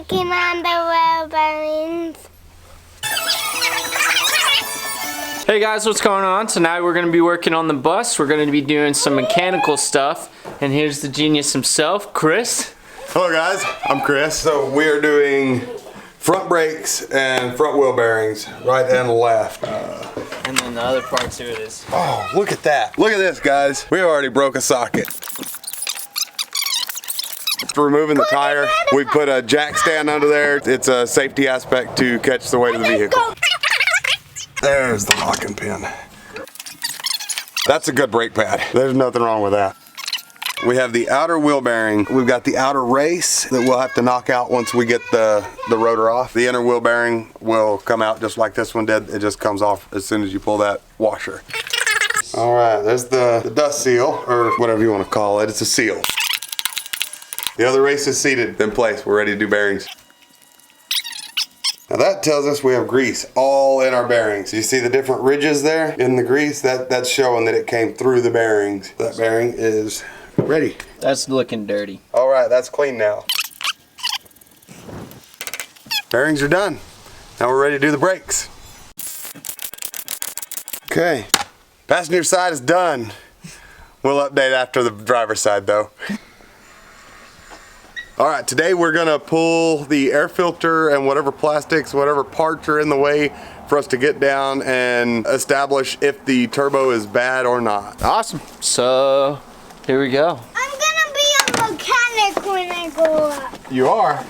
working on the wheel bearings. Hey guys, what's going on? Tonight we're going to be working on the bus. We're going to be doing some mechanical stuff. And here's the genius himself, Chris. Hello guys, I'm Chris. So we are doing front brakes and front wheel bearings, right and left. And then the other part to it is... Oh, look at that. Look at this, guys. We already broke a socket. For removing the tire, we put a jack stand under there. It's a safety aspect to catch the weight of the vehicle. There's the locking pin. That's a good brake pad. There's nothing wrong with that. We have the outer wheel bearing. We've got the outer race that we'll have to knock out once we get the rotor off. The inner wheel bearing will come out just like this one did. It just comes off as soon as you pull that washer. All right, there's the dust seal, or whatever you want to call it. It's a seal. The other race is seated in place. We're ready to do bearings. Now that tells us we have grease all in our bearings. You see the different ridges there in the grease? That's showing that it came through the bearings. That bearing is ready. That's looking dirty. All right, that's clean now. Bearings are done. Now we're ready to do the brakes. Okay, passenger side is done. We'll update after the driver's side though. All right, today we're gonna pull the air filter and whatever plastics, whatever parts are in the way for us to get down and establish if the turbo is bad or not. Awesome. So, here we go. I'm gonna be a mechanic when I grow up. You are?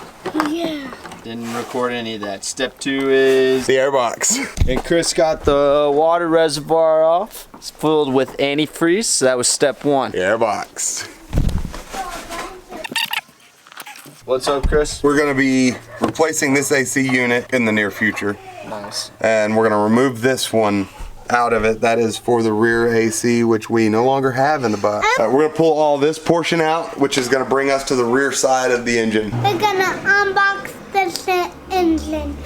Yeah. Didn't record any of that. Step 2 is... The airbox. And Chris got the water reservoir off. It's filled with antifreeze, so that was step 1. The airbox. What's up, Chris? We're gonna be replacing this AC unit in the near future. Nice. And we're gonna remove this one out of it. That is for the rear AC, which we no longer have in the bus. We're gonna pull all this portion out, which is gonna bring us to the rear side of the engine. We're gonna unbox the engine.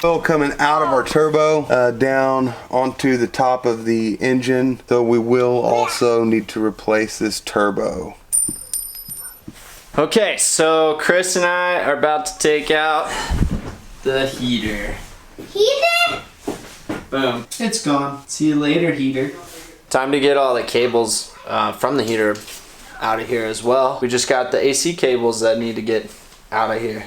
Oil coming out of our turbo down onto the top of the engine. So we will also need to replace this turbo. Okay, so Chris and I are about to take out the heater. Heater? Boom. It's gone. See you later, heater. Time to get all the cables from the heater out of here as well. We just got the AC cables that need to get out of here.